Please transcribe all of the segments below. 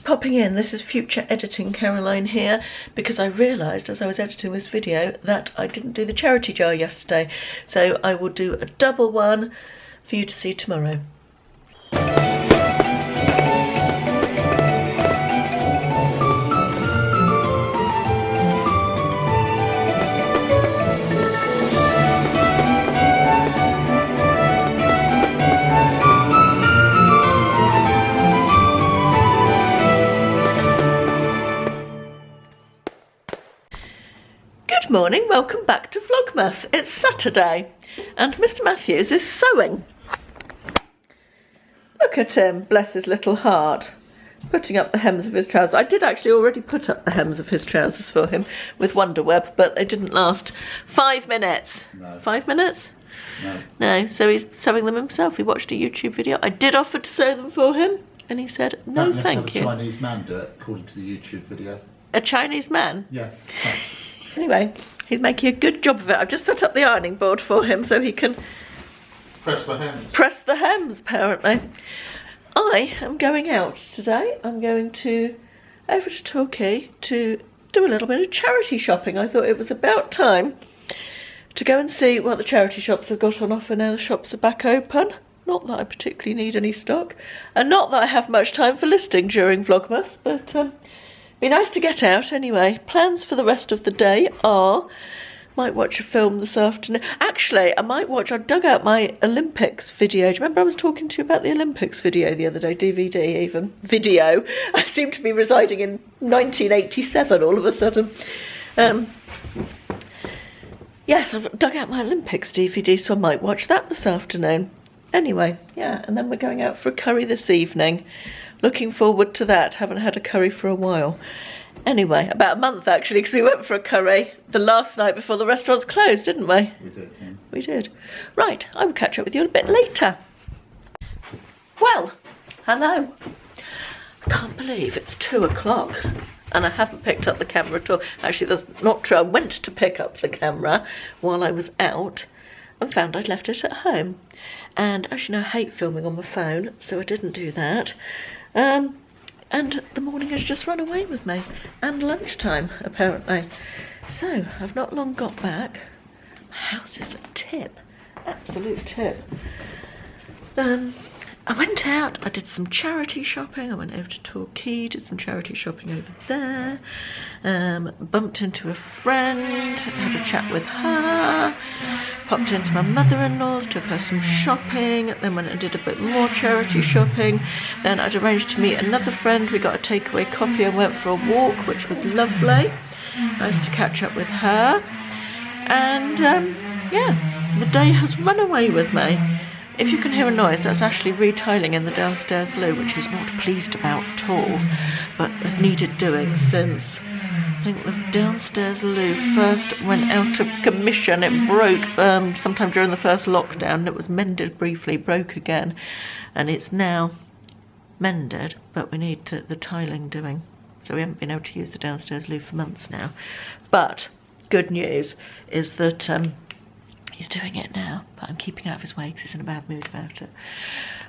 Just popping in, this is future editing Caroline here, because I realised as I was editing this video that I didn't do the charity jar yesterday, so I will do a double one for you to see tomorrow. Good morning, welcome back to Vlogmas. It's Saturday and Mr. Matthews is sewing. Look at him, bless his little heart, putting up the hems of his trousers. I did actually already put up the hems of his trousers for him with Wonderweb, but they didn't last 5 minutes. No. 5 minutes? No. No, so he's sewing them himself. He watched a YouTube video. I did offer to sew them for him and he said, no thank you. A Chinese man do it, according to the YouTube video. A Chinese man? Yeah, thanks. Anyway, he's making a good job of it. I've just set up the ironing board for him so he can press the hems. Press the hems, apparently. I am going out today. I'm going over to Torquay to do a little bit of charity shopping. I thought it was about time to go and see what the charity shops have got on offer now the shops are back open. Not that I particularly need any stock, and not that I have much time for listing during Vlogmas, but be nice to get out anyway. Plans for the rest of the day are, might watch a film this afternoon. Actually, I dug out my Olympics video. Do you remember I was talking to you about the Olympics video the other day? DVD even. Video. I seem to be residing in 1987 all of a sudden. Yes, I've dug out my Olympics DVD, so I might watch that this afternoon. Anyway, yeah, and then we're going out for a curry this evening. Looking forward to that. Haven't had a curry for a while. Anyway, about a month actually, because we went for a curry the last night before the restaurants closed, didn't we? We did, yeah. We did. Right, I will catch up with you a bit later. Well, hello. I can't believe it's 2 o'clock and I haven't picked up the camera at all. Actually, that's not true. I went to pick up the camera while I was out and found I'd left it at home. And as you know, I hate filming on my phone, so I didn't do that. And the morning has just run away with me, and lunchtime apparently. So I've not long got back. My house is a tip, absolute tip. I went out, I did some charity shopping. I went over to Torquay, did some charity shopping over there. Bumped into a friend, had a chat with her. Popped into my mother-in-law's, took her some shopping, then went and did a bit more charity shopping. Then I'd arranged to meet another friend. We got a takeaway coffee and went for a walk, which was lovely. Nice to catch up with her. And yeah, the day has run away with me. If you can hear a noise, that's actually retiling in the downstairs loo, which he's not pleased about at all, but has needed doing since I think the downstairs loo first went out of commission. It broke sometime during the first lockdown. It was mended briefly, broke again, and it's now mended, but we need the tiling doing. So we haven't been able to use the downstairs loo for months now. But good news is that he's doing it now, but I'm keeping out of his way because he's in a bad mood about it.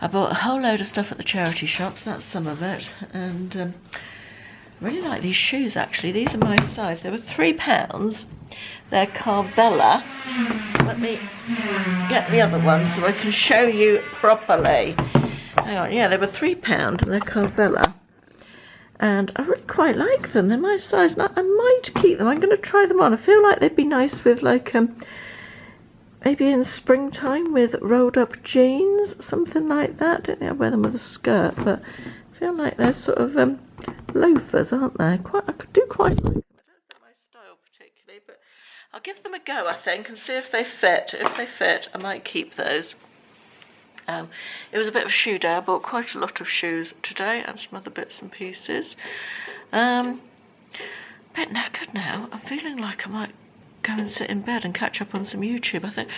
I bought a whole load of stuff at the charity shops, that's some of it, and I really like these shoes actually. These are my size. They were £3. They're Carvella. Let me get the other one so I can show you properly. Hang on, yeah, they were £3 and they're Carvella. And I really quite like them. They're my size. And I might keep them. I'm going to try them on. I feel like they'd be nice with like maybe in springtime with rolled up jeans, something like that. I don't think I'd wear them with a skirt, but I feel like they're sort of loafers, aren't they? I could do quite like them. I don't think my style particularly, but I'll give them a go, I think, and see if they fit. If they fit, I might keep those. It was a bit of a shoe day. I bought quite a lot of shoes today and some other bits and pieces. A bit knackered now. I'm feeling like I might go and sit in bed and catch up on some YouTube. I think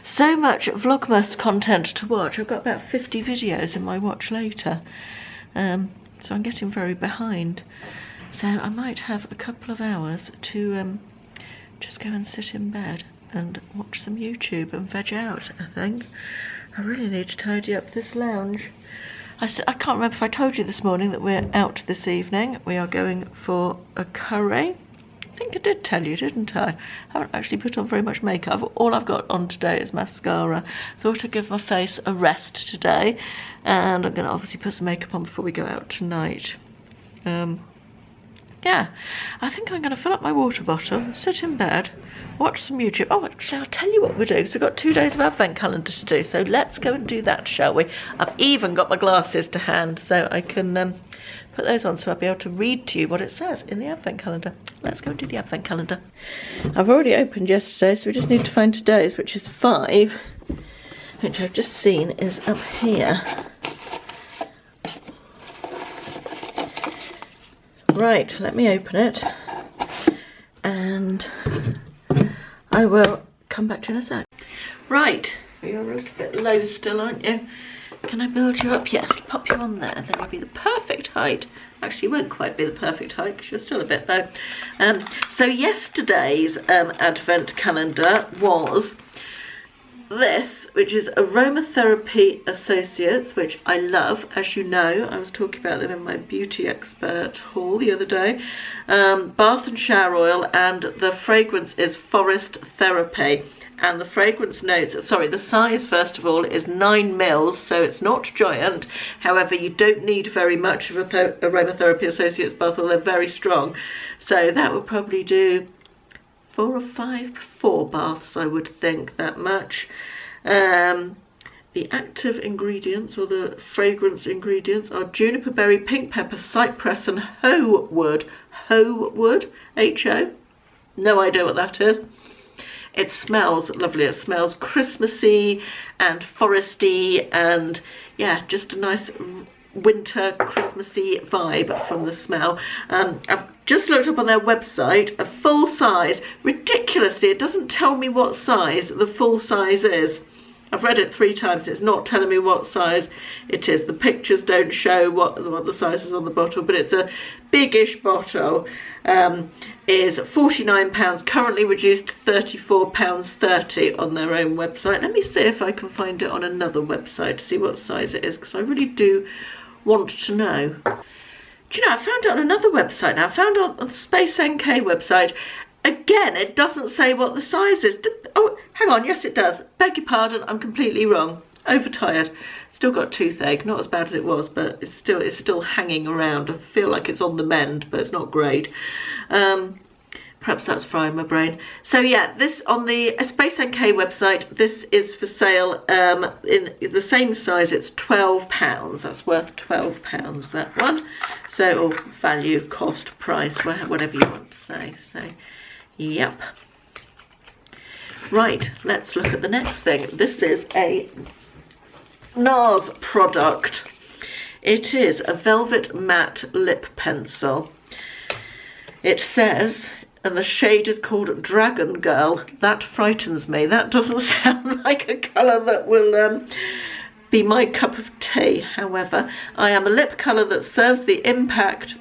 so much Vlogmas content to watch. I've got about 50 videos in my watch later. So I'm getting very behind. So I might have a couple of hours to just go and sit in bed and watch some YouTube and veg out, I think. I really need to tidy up this lounge. I can't remember if I told you this morning that we're out this evening. We are going for a curry. I think I did tell you, didn't I? I haven't actually put on very much makeup. All I've got on today is mascara. Thought I'd give my face a rest today. And I'm going to obviously put some makeup on before we go out tonight. Yeah, I think I'm going to fill up my water bottle, sit in bed, watch some YouTube. Oh, actually, I'll tell you what we're doing, because we've got 2 days of advent calendar to do, so let's go and do that, shall we? I've even got my glasses to hand, so I can put those on so I'll be able to read to you what it says in the advent calendar. Let's go and do the advent calendar. I've already opened yesterday, so we just need to find today's, which is 5, which I've just seen is up here. Right, let me open it, and I will come back to you in a sec. Right, you're a little bit low still, aren't you? Can I build you up? Yes, pop you on there, then it'll be the perfect height. Actually, it won't quite be the perfect height because you're still a bit low. So yesterday's advent calendar was this, which is Aromatherapy Associates, which I love, as you know. I was talking about them in my beauty expert haul the other day. Bath and shower oil, and the fragrance is Forest Therapy. And the fragrance notes, sorry, the size first of all is 9 mils, so it's not giant. However, you don't need very much of a Aromatherapy Associates bath oil. They're very strong, so that would probably do 4 or 5, 4 baths, I would think, that much. The active ingredients, or the fragrance ingredients, are juniper berry, pink pepper, cypress and hoe wood. Hoe wood, H-O. No idea what that is. It smells lovely. It smells Christmassy and foresty, and yeah, just a nice winter Christmassy vibe from the smell. I've just looked up on their website, a full size. Ridiculously, it doesn't tell me what size the full size is. I've read it 3 times, it's not telling me what size it is. The pictures don't show what the size is on the bottle, but it's a biggish bottle. Is £49, currently reduced to £34.30 on their own website. Let me see if I can find it on another website to see what size it is, because I really do want to know. Do you know, I found it on another website now. I found it on the Space NK website. Again, it doesn't say what the size is. Oh, hang on, yes it does. Beg your pardon, I'm completely wrong. Overtired. Still got toothache, not as bad as it was, but it's still hanging around. I feel like it's on the mend, but it's not great. Perhaps that's frying my brain. So yeah, this on the Space NK website, this is for sale in the same size. It's £12. That's worth £12, that one. So, or value, cost, price, whatever you want to say. So, yep. Right, let's look at the next thing. This is a NARS product. It is a velvet matte lip pencil. It says, and the shade is called Dragon Girl. That frightens me. That doesn't sound like a colour that will be my cup of tea. However, I am a lip colour that serves the impact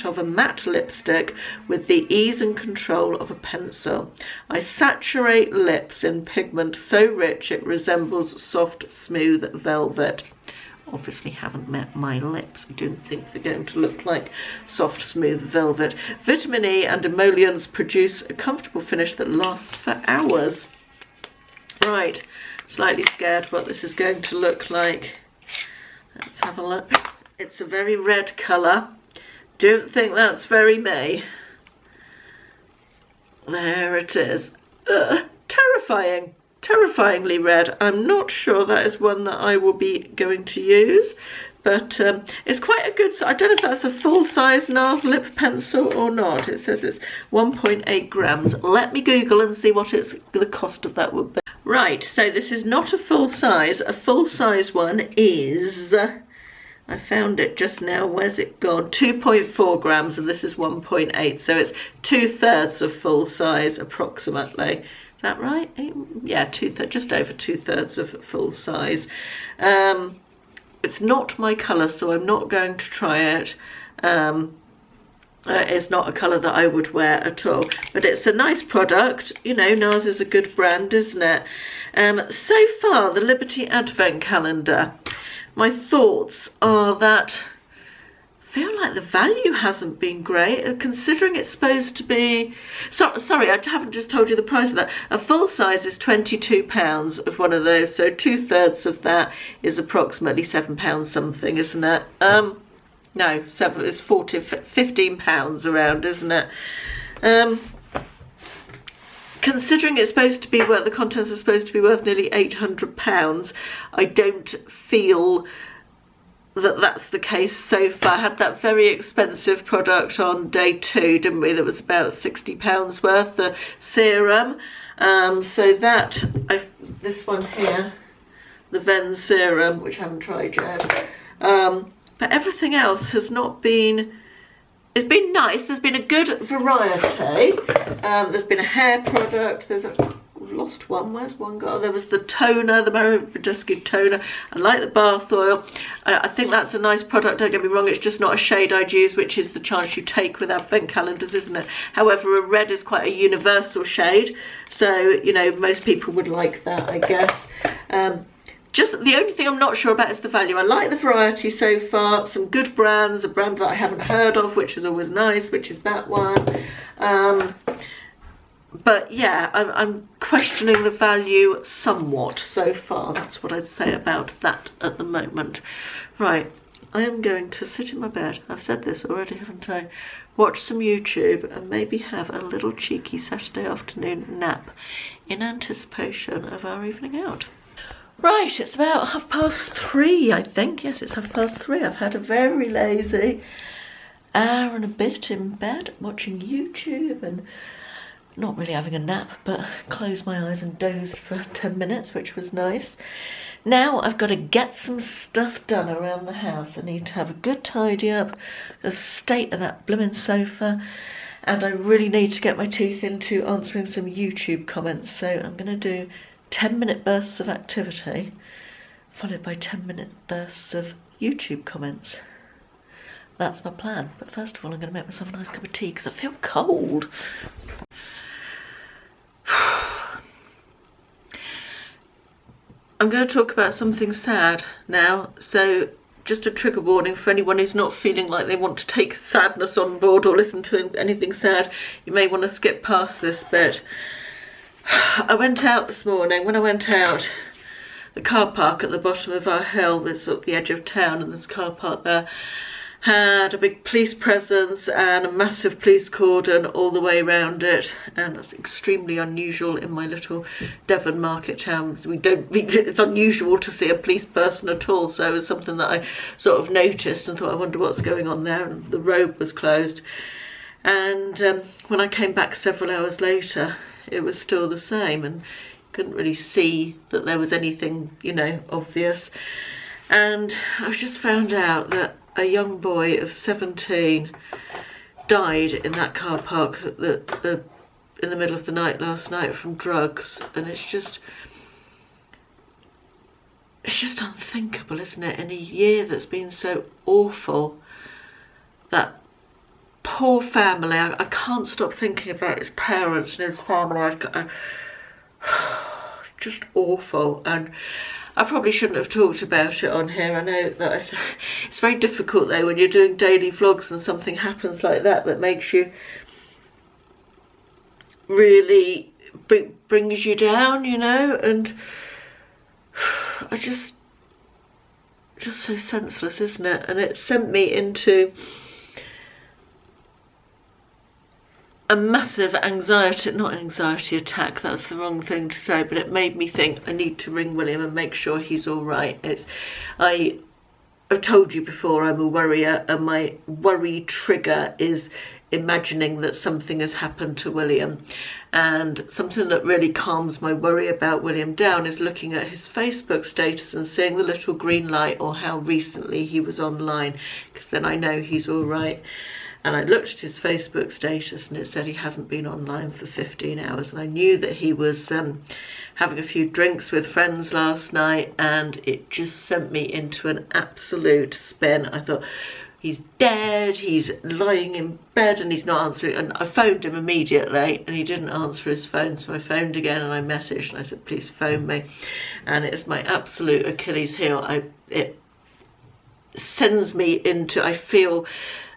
of a matte lipstick with the ease and control of a pencil. I saturate lips in pigment so rich it resembles soft, smooth velvet. Obviously haven't met my lips. I don't think they're going to look like soft, smooth velvet. Vitamin E and emollients produce a comfortable finish that lasts for hours. Right, slightly scared what this is going to look like. Let's have a look. It's a very red colour. Don't think that's very me. There it is. Terrifying. Terrifyingly red. I'm not sure that is one that I will be going to use, but it's quite a good, I don't know if that's a full-size NARS lip pencil or not. It says it's 1.8 grams. Let me Google and see what the cost of that would be. Right, so this is not a full size. A full-size one is, I found it just now, where's it gone? 2.4 grams, and this is 1.8, so it's 2/3 of full size approximately. That right? Yeah, just over 2/3 of full size. It's not my colour, so I'm not going to try it. It's not a colour that I would wear at all, but it's a nice product. You know, NARS is a good brand, isn't it? So far, the Liberty Advent Calendar. my thoughts are that I feel like the value hasn't been great, considering it's supposed to be... sorry, I haven't just told you the price of that. A full size is £22 of one of those, so 2/3 of that is approximately £7 something, isn't it? No, it's £15 around, isn't it? Considering it's supposed to be worth, the contents are supposed to be worth nearly £800, I don't feel that that's the case so far. I had that very expensive product on day 2, didn't we, that was about £60 worth, the serum. So that, this one here, the Ven serum, which I haven't tried yet, but everything else has not been... It's been nice. There's been a good variety. There's been a hair product. There's a... I've lost one. Where's one gone? There was the toner, the Mario toner. I like the bath oil. I think that's a nice product, don't get me wrong. It's just not a shade I'd use, which is the chance you take with advent calendars, isn't it? However, a red is quite a universal shade, so, you know, most people would like that, I guess. Just the only thing I'm not sure about is the value. I like the variety so far. Some good brands, a brand that I haven't heard of, which is always nice, which is that one. But yeah, I'm questioning the value somewhat so far. That's what I'd say about that at the moment. Right, I am going to sit in my bed. I've said this already, haven't I? Watch some YouTube and maybe have a little cheeky Saturday afternoon nap in anticipation of our evening out. Right, it's about 3:30, I think. Yes, it's 3:30. I've had a very lazy hour and a bit in bed watching YouTube and not really having a nap, but closed my eyes and dozed for 10 minutes, which was nice. Now I've got to get some stuff done around the house. I need to have a good tidy up, the state of that blooming sofa, and I really need to get my teeth into answering some YouTube comments. So I'm going to do 10-minute bursts of activity, followed by 10-minute bursts of YouTube comments. That's my plan. But first of all, I'm going to make myself a nice cup of tea because I feel cold. I'm going to talk about something sad now, so just a trigger warning for anyone who's not feeling like they want to take sadness on board or listen to anything sad. You may want to skip past this bit. I went out this morning. When I went out, the car park at the bottom of our hill, there's at the edge of town, and there's a car park there, had a big police presence and a massive police cordon all the way around it, and that's extremely unusual in my little Devon market town. It's unusual to see a police person at all, so it was something that I sort of noticed and thought, I wonder what's going on there, and the road was closed. And when I came back several hours later, it was still the same, and couldn't really see that there was anything, you know, obvious. And I just found out that a young boy of 17 died in that car park in the middle of the night last night from drugs, and it's just unthinkable, isn't it? In a year that's been so awful, that poor family. I can't stop thinking about his parents and his family. Just awful. And I probably shouldn't have talked about it on here. I know that it's very difficult though when you're doing daily vlogs and something happens like that makes you really brings you down, you know, and I just so senseless, isn't it? And it sent me into a massive not anxiety attack, that's the wrong thing to say, but it made me think I need to ring William and make sure he's all right. I've told you before, I'm a worrier, and my worry trigger is imagining that something has happened to William. And something that really calms my worry about William down is looking at his Facebook status and seeing the little green light or how recently he was online, because then I know he's all right. And I looked at his Facebook status and it said he hasn't been online for 15 hours. And I knew that he was having a few drinks with friends last night, and it just sent me into an absolute spin. I thought, he's dead, he's lying in bed and he's not answering. And I phoned him immediately and he didn't answer his phone. So I phoned again and I messaged and I said, please phone me. And it's my absolute Achilles heel. It sends me into, I feel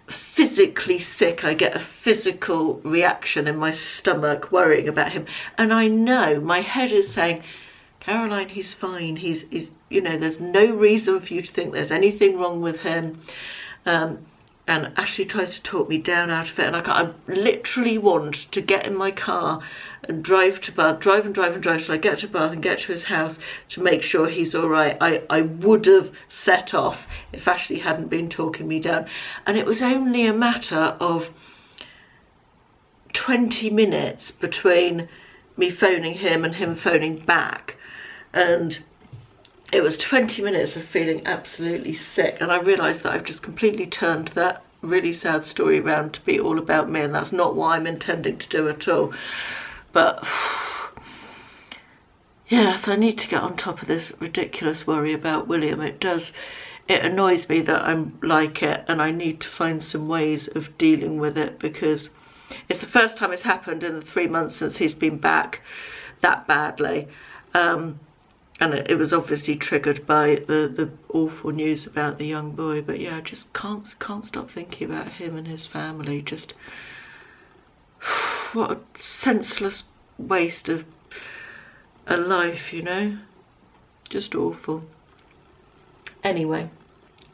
physically sick. I get a physical reaction in my stomach worrying about him, and I know my head is saying, Caroline, he's fine, he's you know, there's no reason for you to think there's anything wrong with him. And Ashley tries to talk me down out of it, and I literally want to get in my car and drive to Bath, drive till I get to Bath and get to his house to make sure he's all right. I would have set off if Ashley hadn't been talking me down. And it was only a matter of 20 minutes between me phoning him and him phoning back. And it was 20 minutes of feeling absolutely sick, and I realised that I've just completely turned that really sad story around to be all about me, and that's not what I'm intending to do at all. But yeah, so I need to get on top of this ridiculous worry about William. It annoys me that I'm like it, and I need to find some ways of dealing with it, because it's the first time it's happened in the 3 months since he's been back that badly. And it was obviously triggered by the awful news about the young boy. But yeah, I just can't stop thinking about him and his family. Just what a senseless waste of a life, you know? Just awful. Anyway,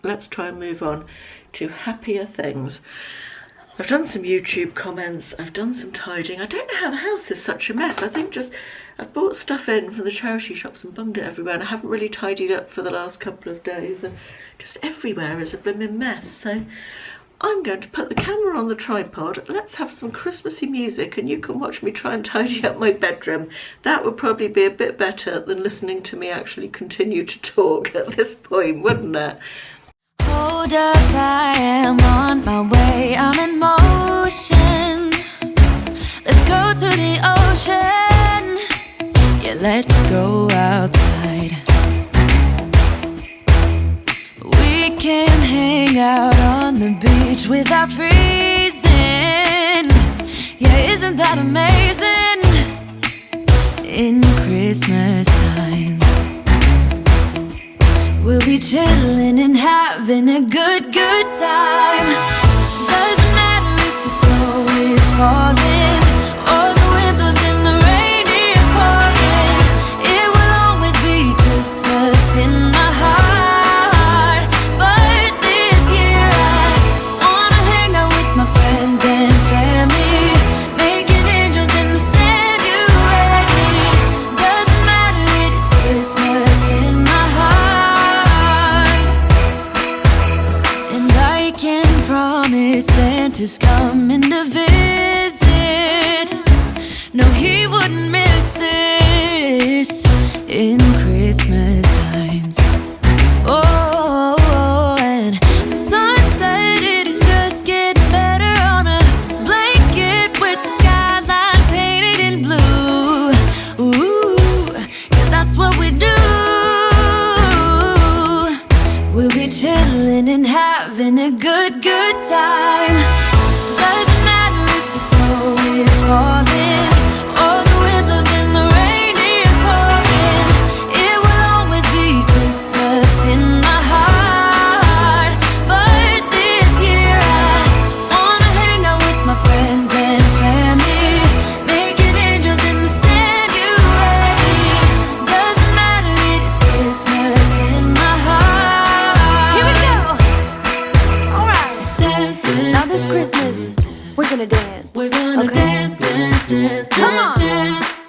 let's try and move on to happier things. I've done some YouTube comments, I've done some tidying. I don't know how the house is such a mess. I think just I've bought stuff in from the charity shops and bunged it everywhere, and I haven't really tidied up for the last couple of days, and just everywhere is a blooming mess. So I'm going to put the camera on the tripod, let's have some Christmassy music, and you can watch me try and tidy up my bedroom. That would probably be a bit better than listening to me actually continue to talk at this point, wouldn't it? Hold up, I am on my way, I'm in motion. Let's go to the ocean. Yeah, let's go outside. We can hang out on the beach without freezing. Yeah, isn't that amazing? In Christmas times, we'll be chilling and having a good time. Doesn't matter if the snow is falling or the wind blows and the rain is pouring. It will always be Christmas in my heart. But this year I wanna hang out with my friends and family, making angels in the sand, you ready? Doesn't matter, it is Christmas in my heart. And I can promise Santa's coming to visit. No, he wouldn't miss this in Christmas times. Oh, and the sun said it is just getting better on a blanket with the skyline painted in blue. Ooh, yeah, that's what we do. We'll be chilling and having a good time. Doesn't matter if the snow is falling or the wind blows and the rain is pouring. It will always be Christmas in my heart. But this year I wanna hang out with my friends and family, making angels in the sand, you ready? Doesn't matter, it is Christmas in my heart. Here we go. All right. Dance, dance, now this Christmas, we're gonna dance. We're gonna dance, dance, dance, come on, dance.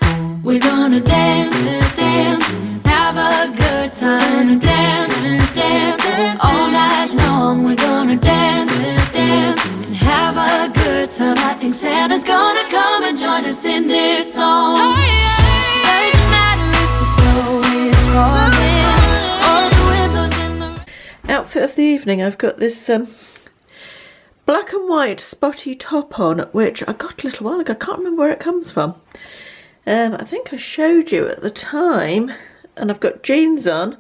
We're gonna dance, dance, have a good time. Dance, dance, all night long. We're gonna dance, dance, and have a good time. I think Santa's gonna come and join us in this song. Doesn't matter if the snow is falling or the wind blows in the... Outfit of the evening, I've got this black and white spotty top on, which I got a little while ago. I can't remember where it comes from. I think I showed you at the time, and I've got jeans on,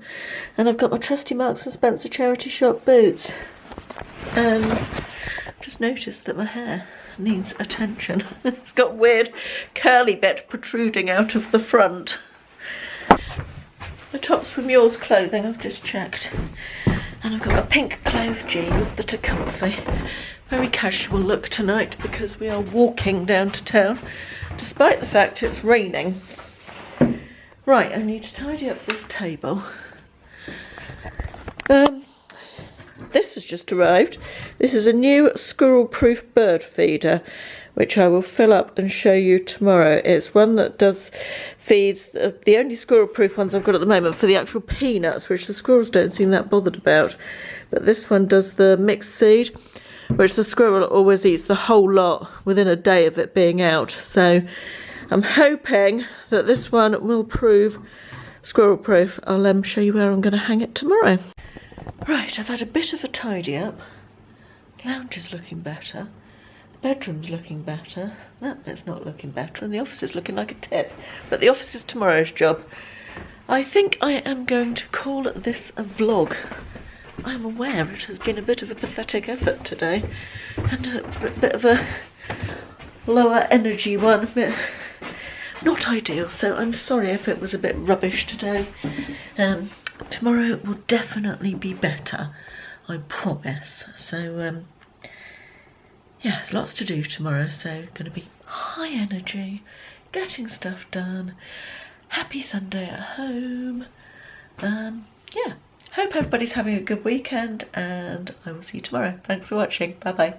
and I've got my trusty Marks and Spencer charity shop boots. Just noticed that my hair needs attention. It's got weird curly bit protruding out of the front. The top's from Yours Clothing, I've just checked. And I've got my pink clove jeans that are comfy. Very casual look tonight because we are walking down to town, despite the fact it's raining. Right, I need to tidy up this table. This has just arrived. This is a new squirrel-proof bird feeder, which I will fill up and show you tomorrow. It's one that does feeds, the only squirrel-proof ones I've got at the moment for the actual peanuts, which the squirrels don't seem that bothered about. But this one does the mixed seed, which the squirrel always eats the whole lot within a day of it being out. So I'm hoping that this one will prove squirrel-proof. I'll show you where I'm going to hang it tomorrow. Right, I've had a bit of a tidy up. Lounge is looking better. The bedroom's looking better. That bit's not looking better. And the office is looking like a tip. But the office is tomorrow's job. I think I am going to call this a vlog. I'm aware it has been a bit of a pathetic effort today. And a bit of a lower energy one. But not ideal. So I'm sorry if it was a bit rubbish today. Tomorrow will definitely be better, I promise. So yeah, there's lots to do tomorrow, so going to be high energy, getting stuff done, happy Sunday at home. Yeah, hope everybody's having a good weekend, and I will see you tomorrow. Thanks for watching. Bye bye.